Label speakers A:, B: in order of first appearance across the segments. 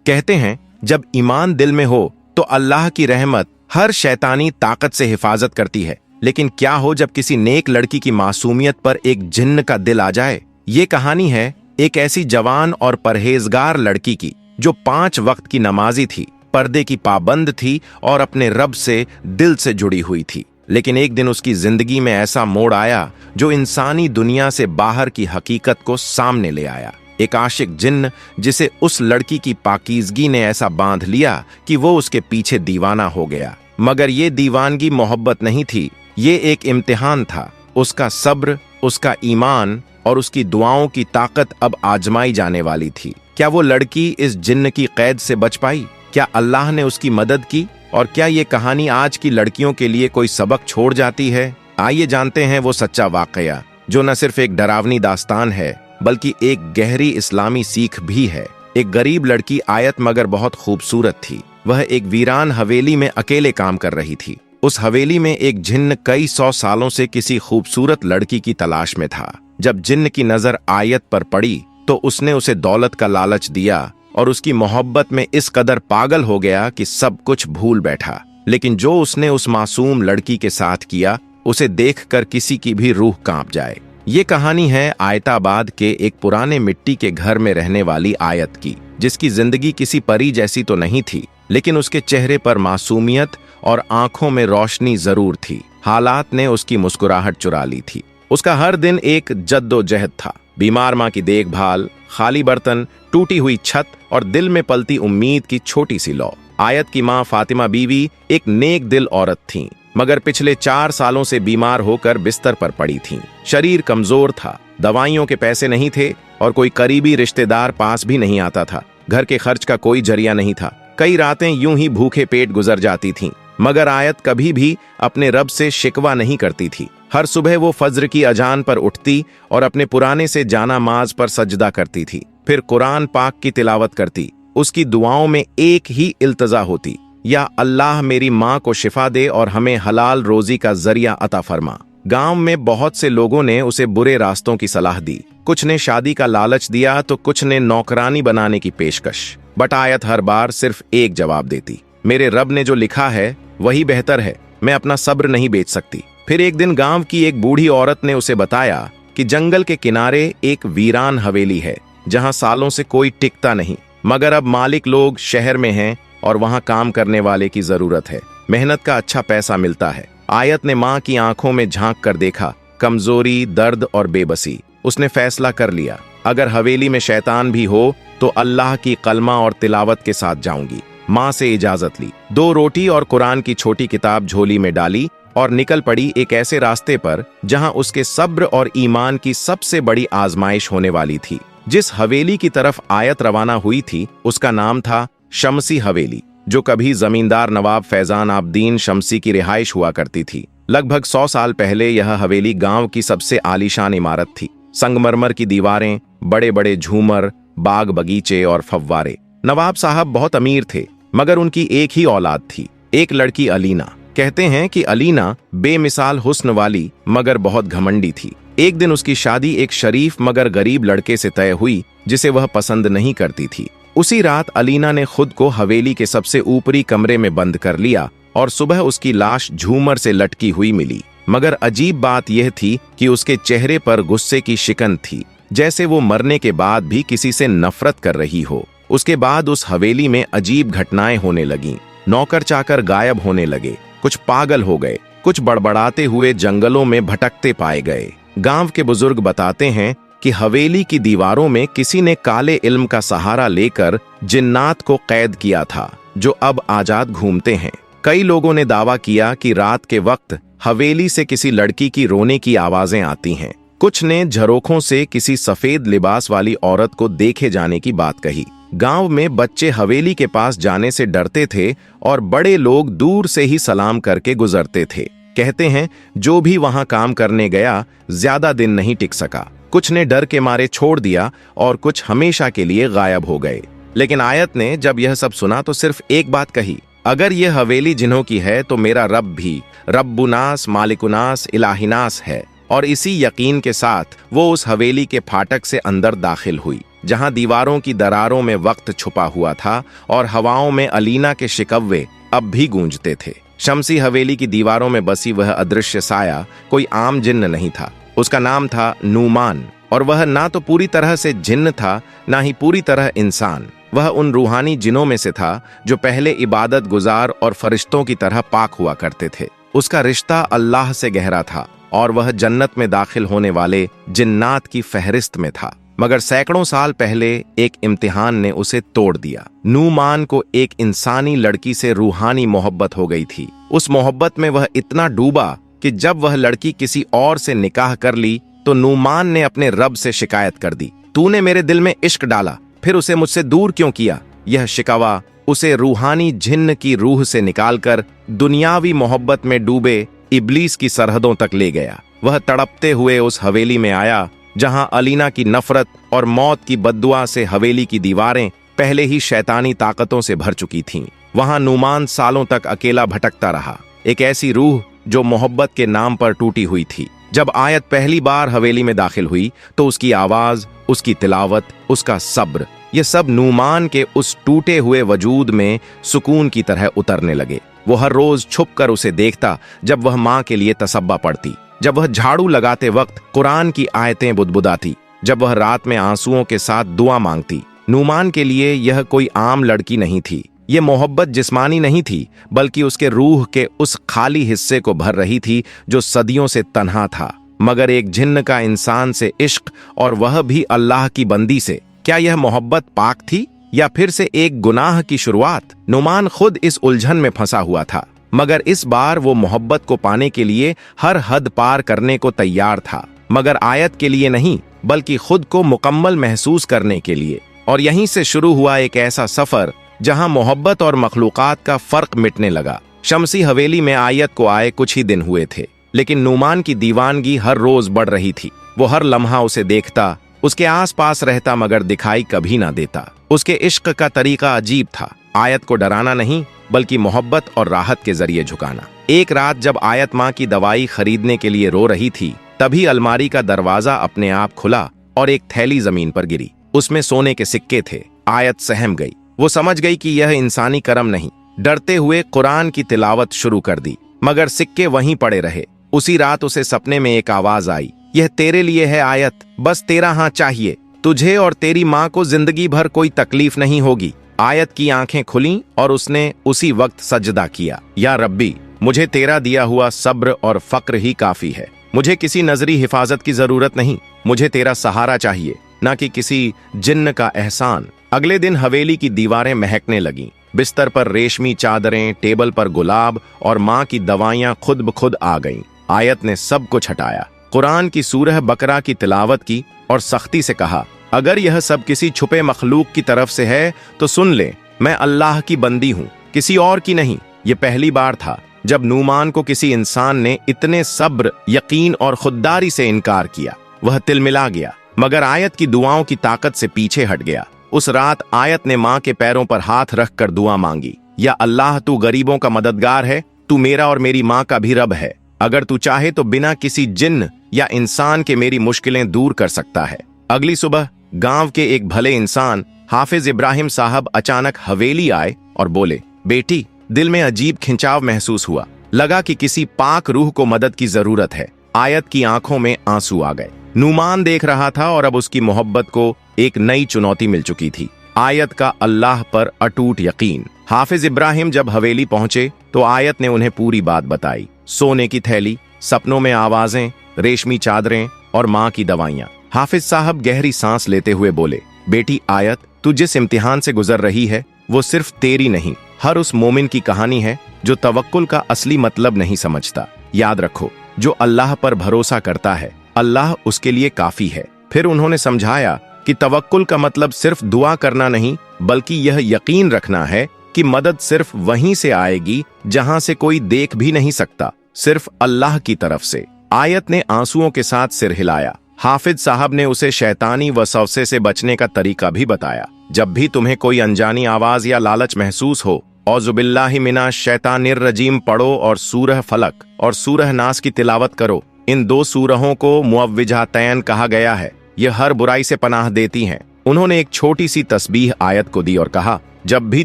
A: कहते हैं जब ईमान दिल में हो तो अल्लाह की रहमत हर शैतानी ताकत से हिफाजत करती है, लेकिन क्या हो जब किसी नेक लड़की की मासूमियत पर एक जिन्न का दिल आ जाए। ये कहानी है एक ऐसी जवान और परहेजगार लड़की की जो 5 वक्त की नमाजी थी, पर्दे की पाबंद थी और अपने रब से दिल से जुड़ी हुई थी। लेकिन एक दिन उसकी जिंदगी में ऐसा मोड़ आया जो इंसानी दुनिया से बाहर की हकीकत को सामने ले आया। एक आशिक जिन्न जिसे उस लड़की की पाकीज़गी ने ऐसा बांध लिया कि वो उसके पीछे दीवाना हो गया। मगर ये दीवानगी मोहब्बत नहीं थी, ये एक इम्तिहान था। उसका सब्र, उसका ईमान और उसकी दुआओं की ताकत अब आजमाई जाने वाली थी। क्या वो लड़की इस जिन्न की कैद से बच पाई? क्या अल्लाह ने उसकी मदद की? और क्या ये कहानी आज की लड़कियों के लिए कोई सबक छोड़ जाती है? आइए जानते हैं वो सच्चा वाकया जो न सिर्फ एक डरावनी दास्तान है बल्कि एक गहरी इस्लामी सीख भी है। एक गरीब लड़की आयत मगर बहुत खूबसूरत थी। वह एक वीरान हवेली में अकेले काम कर रही थी। उस हवेली में एक जिन्न कई 100 सालों से किसी खूबसूरत लड़की की तलाश में था। जब जिन्न की नजर आयत पर पड़ी तो उसने उसे दौलत का लालच दिया और उसकी मोहब्बत में इस कदर पागल हो गया कि सब कुछ भूल बैठा। लेकिन जो उसने उस मासूम लड़की के साथ किया उसे देखकर किसी की भी रूह कांप जाए। ये कहानी है आयताबाद के एक पुराने मिट्टी के घर में रहने वाली आयत की, जिसकी जिंदगी किसी परी जैसी तो नहीं थी, लेकिन उसके चेहरे पर मासूमियत और आंखों में रोशनी जरूर थी। हालात ने उसकी मुस्कुराहट चुरा ली थी। उसका हर दिन एक जद्दोजहद था। बीमार माँ की देखभाल, खाली बर्तन, टूटी हुई छत और दिल में पलती उम्मीद की छोटी सी लौ। आयत की माँ फातिमा बीवी एक नेक दिल औरत थीं, मगर पिछले 4 सालों से बीमार होकर बिस्तर पर पड़ी थीं। शरीर कमजोर था, दवाइयों के पैसे नहीं थे और कोई करीबी रिश्तेदार पास भी नहीं आता था। घर के खर्च का कोई जरिया नहीं था। कई रातें यूं ही भूखे पेट गुजर जाती थीं। मगर आयत कभी भी अपने रब से शिकवा नहीं करती थी। हर सुबह वो फज्र की अजान पर उठती और अपने पुराने से जाना माज पर सजदा करती थी। फिर कुरान पाक की तिलावत करती। उसकी दुआओं में एक ही इल्तजा होती, या अल्लाह मेरी माँ को शिफा दे और हमें हलाल रोजी का जरिया अता फरमा। गांव में बहुत से लोगों ने उसे बुरे रास्तों की सलाह दी। कुछ ने शादी का लालच दिया तो कुछ ने नौकरानी बनाने की पेशकश। बट आयत हर बार सिर्फ एक जवाब देती, मेरे रब ने जो लिखा है वही बेहतर है, मैं अपना सब्र नहीं बेच सकती। फिर एक दिन गांव की एक बूढ़ी औरत ने उसे बताया कि जंगल के किनारे एक वीरान हवेली है जहां सालों से कोई टिकता नहीं, मगर अब मालिक लोग शहर में हैं और वहां काम करने वाले की जरूरत है। मेहनत का अच्छा पैसा मिलता है। आयत ने माँ की आंखों में झांक कर देखा, कमजोरी, दर्द और बेबसी। उसने फैसला कर लिया, अगर हवेली में शैतान भी हो तो अल्लाह की कलमा और तिलावत के साथ जाऊंगी। माँ से इजाजत ली, 2 रोटी और कुरान की छोटी किताब झोली में डाली और निकल पड़ी एक ऐसे रास्ते पर जहां उसके सब्र और ईमान की सबसे बड़ी आजमाइश होने वाली थी। जिस हवेली की तरफ आयत रवाना हुई थी उसका नाम था शमसी हवेली, जो कभी जमींदार नवाब फैजान आब्दीन शमसी की रिहाइश हुआ करती थी। लगभग 100 साल पहले यह हवेली गांव की सबसे आलीशान इमारत थी। संगमरमर की दीवारें, बड़े बड़े झूमर, बाग बगीचे और फव्वारे। नवाब साहब बहुत अमीर थे, मगर उनकी एक ही औलाद थी, एक लड़की अलीना। कहते हैं कि अलीना बेमिसाल हुस्न वाली मगर बहुत घमंडी थी। एक दिन उसकी शादी एक शरीफ मगर गरीब लड़के से तय हुई जिसे वह पसंद नहीं करती थी। उसी रात अलीना ने खुद को हवेली के सबसे ऊपरी कमरे में बंद कर लिया और सुबह उसकी लाश झूमर से लटकी हुई मिली। मगर अजीब बात यह थी कि उसके चेहरे पर गुस्से की शिकन थी, जैसे वो मरने के बाद भी किसी से नफरत कर रही हो। उसके बाद उस हवेली में अजीब घटनाएं होने लगीं। नौकर चाकर गायब होने लगे, कुछ पागल हो गए, कुछ बड़बड़ाते हुए जंगलों में भटकते पाए गए। गांव के बुजुर्ग बताते हैं कि हवेली की दीवारों में किसी ने काले इल्म का सहारा लेकर जिन्नात को कैद किया था, जो अब आजाद घूमते हैं। कई लोगों ने दावा किया कि रात के वक्त हवेली से किसी लड़की की रोने की आवाजें आती हैं। कुछ ने झरोखों से किसी सफेद लिबास वाली औरत को देखे जाने की बात कही। गांव में बच्चे हवेली के पास जाने से डरते थे और बड़े लोग दूर से ही सलाम करके गुजरते थे। कहते हैं जो भी वहां काम करने गया ज्यादा दिन नहीं टिक सका। कुछ ने डर के मारे छोड़ दिया और कुछ हमेशा के लिए गायब हो गए। लेकिन आयत ने जब यह सब सुना तो सिर्फ एक बात कही, अगर यह हवेली जिन्हों की है तो मेरा रब भी रब्बुनास मालिकुनास इलाहिनास है। और इसी यकीन के साथ वो उस हवेली के फाटक से अंदर दाखिल हुई। जहां दीवारों की दरारों में वक्त छुपा हुआ था और हवाओं में अलीना के शिकव्वे अब भी गूंजते थे। शमसी हवेली की दीवारों में बसी वह अदृश्य साया कोई आम जिन्न नहीं था। उसका नाम था नूमान, और वह ना तो पूरी तरह से जिन्न था, ना ही पूरी तरह इंसान। वह उन रूहानी जिनों में से था जो पहले इबादत गुजार और फरिश्तों की तरह पाक हुआ करते थे। उसका रिश्ता अल्लाह से गहरा था और वह जन्नत में दाखिल होने वाले जिन्नात की फहरिस्त में था। मगर सैकड़ों साल पहले एक इम्तिहान ने उसे तोड़ दिया। नूमान को एक इंसानी लड़की से रूहानी मोहब्बत हो गई थी। उस मोहब्बत में वह इतना डूबा कि जब वह लड़की किसी और से निकाह कर ली तो नूमान ने अपने रब से शिकायत कर दी, तूने मेरे दिल में इश्क डाला, फिर उसे मुझसे दूर क्यों किया? यह शिकवा उसे रूहानी जिन्न की रूह से निकालकर दुनियावी मोहब्बत में डूबे इब्लीस की सरहदों तक ले गया। वह तड़पते हुए उस हवेली में आया जहां अलीना की नफरत और मौत की बद्दुआ से हवेली की दीवारें पहले ही शैतानी ताकतों से भर चुकी थीं। वहां नूमान सालों तक अकेला भटकता रहा, एक ऐसी रूह जो मोहब्बत के नाम पर टूटी हुई थी। जब आयत पहली बार हवेली में दाखिल हुई तो उसकी आवाज, उसकी तिलावत, उसका सब्र, ये सब नूमान के उस टूटे हुए वजूद में सुकून की तरह उतरने लगे। वो हर रोज छुपकर उसे देखता जब वह माँ के लिए तसब्बा पढ़ती, जब वह झाड़ू लगाते वक्त कुरान की आयतें बुदबुदाती, जब वह रात में आंसुओं के साथ दुआ मांगती। नूमान के लिए यह कोई आम लड़की नहीं थी। ये मोहब्बत जिस्मानी नहीं थी, बल्कि उसके रूह के उस खाली हिस्से को भर रही थी जो सदियों से तन्हा था। मगर एक जिन्न का इंसान से इश्क, और वह भी अल्लाह की बंदी से, क्या यह मोहब्बत पाक थी या फिर से एक गुनाह की शुरुआत? नूमान खुद इस उलझन में फंसा हुआ था, मगर इस बार वो मोहब्बत को पाने के लिए हर हद पार करने को तैयार था, मगर आयत के लिए नहीं, बल्कि खुद को मुकम्मल महसूस करने के लिए। और यहीं से शुरू हुआ एक ऐसा सफर जहां मोहब्बत और मखलूकात का फर्क मिटने लगा। शमसी हवेली में आयत को आए कुछ ही दिन हुए थे, लेकिन नूमान की दीवानगी हर रोज बढ़ रही थी। वो हर लम्हा उसे देखता, उसके आसपास रहता, मगर दिखाई कभी ना देता। उसके इश्क का तरीका अजीब था, आयत को डराना नहीं, बल्कि मोहब्बत और राहत के जरिए झुकाना। एक रात जब आयत माँ की दवाई खरीदने के लिए रो रही थी, तभी अलमारी का दरवाजा अपने आप खुला और एक थैली जमीन पर गिरी। उसमें सोने के सिक्के थे। आयत सहम गई। वो समझ गई कि यह इंसानी करम नहीं। डरते हुए कुरान की तिलावत शुरू कर दी, मगर सिक्के वहीं पड़े रहे। उसी रात उसे सपने में एक आवाज आई, यह तेरे लिए है आयत, बस तेरा हाँ चाहिए। तुझे और तेरी माँ को जिंदगी भर कोई तकलीफ नहीं होगी। आयत की आंखें खुलीं और उसने उसी वक्त सजदा किया। या रब्बी, मुझे तेरा दिया हुआ सब्र और फक्र ही काफी है। मुझे किसी नजरी हिफाजत की जरूरत नहीं। मुझे तेरा सहारा चाहिए, ना कि किसी जिन्न का एहसान। अगले दिन हवेली की दीवारें महकने लगीं। बिस्तर पर रेशमी चादरें, टेबल पर गुलाब और माँ की दवाइयाँ खुद ब खुद आ गईं। आयत ने सब कुछ हटाया, कुरान की सूरह बकरा की तिलावत की और सख्ती से कहा, अगर यह सब किसी छुपे मखलूक की तरफ से है तो सुन ले, मैं अल्लाह की बंदी हूँ, किसी और की नहीं। ये पहली बार था जब नूमान को किसी इंसान ने इतने सब्र, यकीन और खुददारी से इनकार किया। वह तिलमिला गया, मगर आयत की दुआओं की ताकत से पीछे हट गया। उस रात आयत ने माँ के पैरों पर हाथ रखकर दुआ मांगी, या अल्लाह, तू गरीबों का मददगार है, तू मेरा और मेरी माँ का भी रब है। अगर तू चाहे तो बिना किसी जिन्न या इंसान के मेरी मुश्किलें दूर कर सकता है। अगली सुबह गांव के एक भले इंसान हाफिज इब्राहिम साहब अचानक हवेली आए और बोले, बेटी, दिल में अजीब खिंचाव महसूस हुआ। लगा कि किसी पाक रूह को मदद की जरूरत है। आयत की आंखों में आंसू आ गए। नूमान देख रहा था और अब उसकी मोहब्बत को एक नई चुनौती मिल चुकी थी, आयत का अल्लाह पर अटूट यकीन। हाफिज इब्राहिम जब हवेली पहुंचे तो आयत ने उन्हें पूरी बात बताई। सोने की थैली, सपनों में आवाजें, रेशमी चादरें और माँ की दवाइयाँ। हाफिज साहब गहरी सांस लेते हुए बोले, बेटी आयत, तू जिस इम्तिहान से गुजर रही है वो सिर्फ तेरी नहीं, हर उस मोमिन की कहानी है जो तवक्कुल का असली मतलब नहीं समझता। याद रखो, जो अल्लाह पर भरोसा करता है, अल्लाह उसके लिए काफी है। फिर उन्होंने समझाया कि तवक्कुल का मतलब सिर्फ दुआ करना नहीं, बल्कि यह यकीन रखना है कि मदद सिर्फ वहीं से आएगी जहां से कोई देख भी नहीं सकता, सिर्फ अल्लाह की तरफ से। आयत ने आंसुओं के साथ सिर हिलाया। हाफिज साहब ने उसे शैतानी वसवसे से बचने का तरीका भी बताया। जब भी तुम्हें कोई अनजानी आवाज या लालच महसूस हो, औजुबिल्लाहि मिनाश शैतानिर रजीम पढ़ो और सूरह फलक और सूरह नास की तिलावत करो। इन दो सूरहों को मुअव्विजातैन कहा गया है। यह हर बुराई से पनाह देती हैं। उन्होंने एक छोटी सी तस्बीह आयत को दी और कहा, जब भी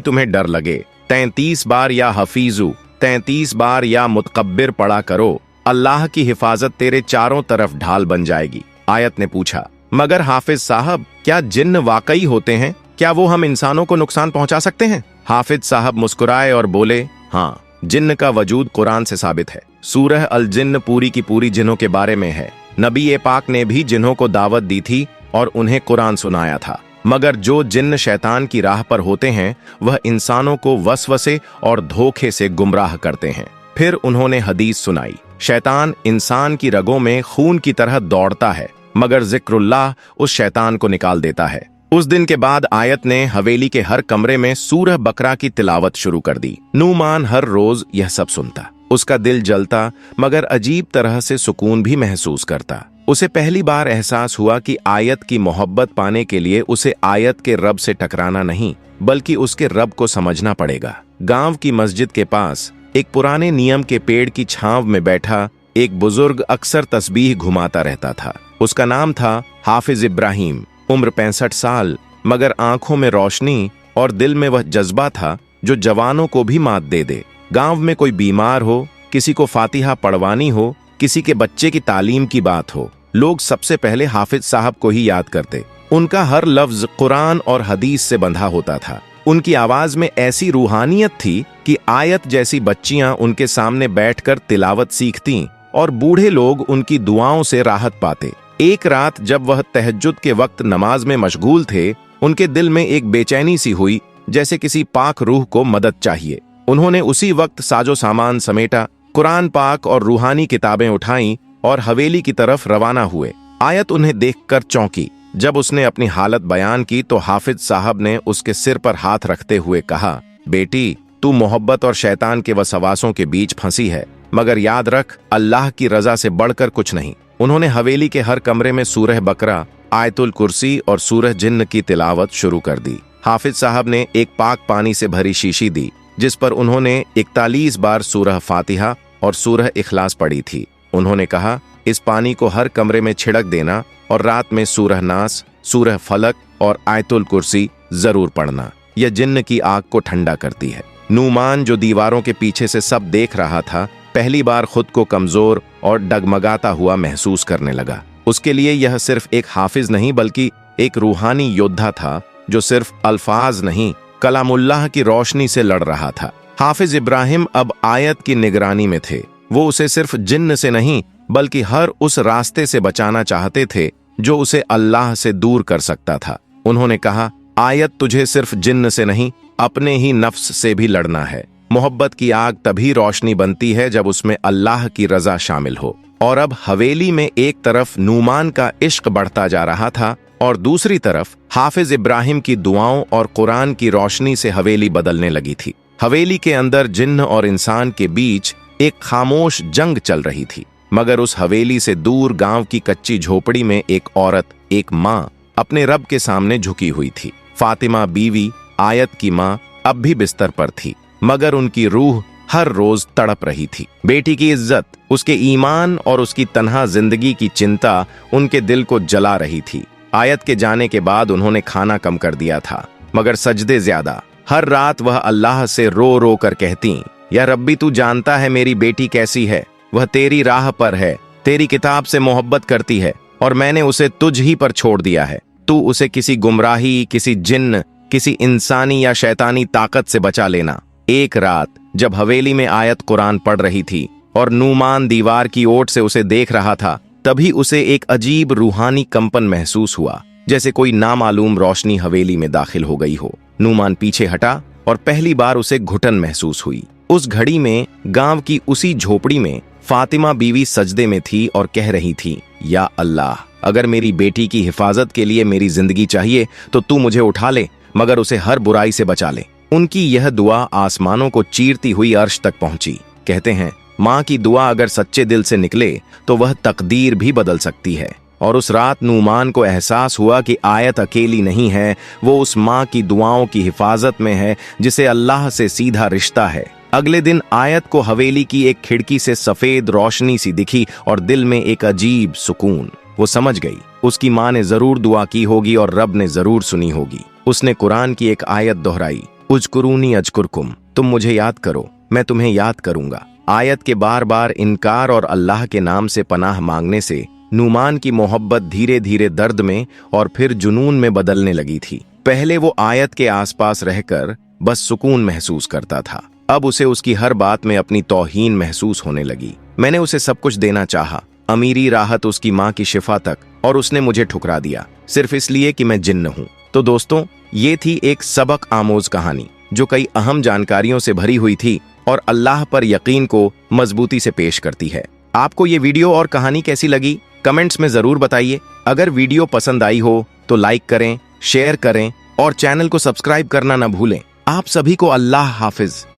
A: तुम्हें डर लगे 33 बार या हफीजू 33 बार या मुतकब्बिर पढ़ा करो, अल्लाह की हिफाजत तेरे चारों तरफ ढाल बन जाएगी। आयत ने पूछा, मगर हाफिज साहब, क्या जिन्न वाकई होते हैं? क्या वो हम इंसानों को नुकसान पहुंचा सकते हैं? हाफिज साहब मुस्कुराए और बोले, हाँ, जिन्न का वजूद कुरान से साबित है। सूरह अल जिन्न पूरी की पूरी जिन्हों के बारे में है। नबी पाक ने भी जिन्हों को दावत दी थी और उन्हें कुरान सुनाया था। मगर जो जिन्न शैतान की राह पर होते हैं वह इंसानों को वसवसे और धोखे से गुमराह करते हैं। फिर उन्होंने हदीस सुनाई, शैतान इंसान की रगों में खून की तरह दौड़ता है, मगर जिक्रुल्लाह उस शैतान को निकाल देता है। उस दिन के बाद आयत ने हवेली के हर कमरे में सूरह बकरा की तिलावत शुरू कर दी। नूमान हर रोज यह सब सुनता। उसका दिल जलता, मगर अजीब तरह से सुकून भी महसूस करता। उसे पहली बार एहसास हुआ कि आयत की मोहब्बत पाने के लिए उसे आयत के रब से टकराना नहीं, बल्कि उसके रब को समझना पड़ेगा। गांव की मस्जिद के पास एक पुराने नियम के पेड़ की छांव में बैठा एक बुजुर्ग अक्सर तस्बीह घुमाता रहता था। उसका नाम था हाफिज इब्राहिम। उम्र 65 साल, मगर आंखों में रोशनी और दिल में वह जज्बा था जो जवानों को भी मात दे दे। गांव में कोई बीमार हो, किसी को फातिहा पढ़वानी हो, किसी के बच्चे की तालीम की बात हो, लोग सबसे पहले हाफिज साहब को ही याद करते। उनका हर लफ्ज कुरान और हदीस से बंधा होता था। उनकी आवाज में ऐसी रूहानियत थी कि आयत जैसी बच्चियां उनके सामने बैठकर तिलावत सीखतीं और बूढ़े लोग उनकी दुआओं से राहत पाते। एक रात जब वह तहज्जुद के वक्त नमाज में मशगूल थे, उनके दिल में एक बेचैनी सी हुई, जैसे किसी पाक रूह को मदद चाहिए। उन्होंने उसी वक्त साजो सामान समेटा, कुरान पाक और रूहानी किताबें उठाईं और हवेली की तरफ रवाना हुए। आयत उन्हें देखकर चौंकी। जब उसने अपनी हालत बयान की तो हाफिज साहब ने उसके सिर पर हाथ रखते हुए कहा, बेटी, तू मोहब्बत और शैतान के वसवासों के बीच फंसी है, मगर याद रख, अल्लाह की रजा से बढ़कर कुछ नहीं। उन्होंने हवेली के हर कमरे में सूरह बकरा, आयतुल कुर्सी और सूरह जिन्न की तिलावत शुरू कर दी। हाफिज साहब ने एक पाक पानी से भरी शीशी दी, जिस पर उन्होंने 41 बार सूरह फातिहा और सूरह इखलास पढ़ी थी। उन्होंने कहा, इस पानी को हर कमरे में छिड़क देना और रात में सूरह नास, सूरह फलक और आयतुल कुर्सी जरूर पढ़ना। यह जिन्न की आग को ठंडा करती है। नूमान, जो दीवारों के पीछे से सब देख रहा था, पहली बार खुद को कमजोर और डगमगाता हुआ महसूस करने लगा। उसके लिए यह सिर्फ एक हाफिज नहीं, बल्कि एक रूहानी योद्धा था जो सिर्फ अल्फाज नहीं, कलामुल्लाह की रोशनी से लड़ रहा था। हाफिज इब्राहिम अब आयत की निगरानी में थे। वो उसे सिर्फ जिन्न से नहीं, बल्कि हर उस रास्ते से बचाना चाहते थे जो उसे अल्लाह से दूर कर सकता था। उन्होंने कहा, आयत, तुझे सिर्फ जिन्न से नहीं, अपने ही नफ्स से भी लड़ना है। मोहब्बत की आग तभी रोशनी बनती है जब उसमें अल्लाह की रजा शामिल हो। और अब हवेली में एक तरफ नूमान का इश्क बढ़ता जा रहा था और दूसरी तरफ हाफिज इब्राहिम की दुआओं और कुरान की रोशनी से हवेली बदलने लगी थी। हवेली के अंदर जिन्न और इंसान के बीच एक खामोश जंग चल रही थी, मगर उस हवेली से दूर गांव की कच्ची झोपड़ी में एक औरत, एक माँ, अपने रब के सामने झुकी हुई थी। फातिमा बीवी, आयत की माँ, अब भी बिस्तर पर थी, मगर उनकी रूह हर रोज तड़प रही थी। बेटी की इज्जत, उसके ईमान और उसकी तन्हा जिंदगी की चिंता उनके दिल को जला रही थी। आयत के जाने के बाद उन्होंने खाना कम कर दिया था, मगर सजदे ज्यादा। हर रात वह अल्लाह से रो रो कर कहती, या रब्बी, तू जानता है मेरी बेटी कैसी है। वह तेरी राह पर है, तेरी किताब से मोहब्बत करती है, और मैंने उसे तुझ ही पर छोड़ दिया है। तू उसे किसी गुमराही, किसी जिन्न, किसी इंसानी या शैतानी ताकत से बचा लेना। एक रात जब हवेली में आयत कुरान पढ़ रही थी और नूमान दीवार की ओट से उसे देख रहा था, तभी उसे एक अजीब रूहानी कंपन महसूस हुआ, जैसे कोई नामालूम रोशनी हवेली में दाखिल हो गई हो। नूमान पीछे हटा और पहली बार उसे घुटन महसूस हुई। उस घड़ी में गांव की उसी झोपड़ी में फातिमा बीवी सजदे में थी और कह रही थी, या अल्लाह, अगर मेरी बेटी की हिफाजत के लिए मेरी जिंदगी चाहिए तो तू मुझे उठा ले, मगर उसे हर बुराई से बचा ले। उनकी यह दुआ आसमानों को चीरती हुई अर्श तक पहुंची। कहते हैं, माँ की दुआ अगर सच्चे दिल से निकले तो वह तकदीर भी बदल सकती है। और उस रात नूमान को एहसास हुआ कि आयत अकेली नहीं है, वो उस माँ की दुआओं की हिफाजत में है जिसे अल्लाह से सीधा रिश्ता है। अगले दिन आयत को हवेली की एक खिड़की से सफेद रोशनी सी दिखी और दिल में एक अजीब सुकून। वो समझ गई उसकी माँ ने जरूर दुआ की होगी और रब ने जरूर सुनी होगी। उसने कुरान की एक आयत दोहराई, उजकुरूनी अजकुरकुम, तुम मुझे याद करो मैं तुम्हें याद करूंगा। आयत के बार बार इनकार और अल्लाह के नाम से पनाह मांगने से नुमान की मोहब्बत धीरे धीरे दर्द में और फिर जुनून में बदलने लगी थी। पहले वो आयत के आसपास रहकर बस सुकून महसूस करता था, अब उसे उसकी हर बात में अपनी तौहीन महसूस होने लगी। मैंने उसे सब कुछ देना चाहा, अमीरी, राहत, उसकी माँ की शिफा तक, और उसने मुझे ठुकरा दिया सिर्फ इसलिए कि मैं जिन्न हूँ। तो दोस्तों, ये थी एक सबक आमोज कहानी जो कई अहम जानकारियों से भरी हुई थी और अल्लाह पर यकीन को मजबूती से पेश करती है। आपको ये वीडियो और कहानी कैसी लगी कमेंट्स में जरूर बताइए। अगर वीडियो पसंद आई हो तो लाइक करें, शेयर करें और चैनल को सब्सक्राइब करना न भूलें। आप सभी को अल्लाह हाफिज।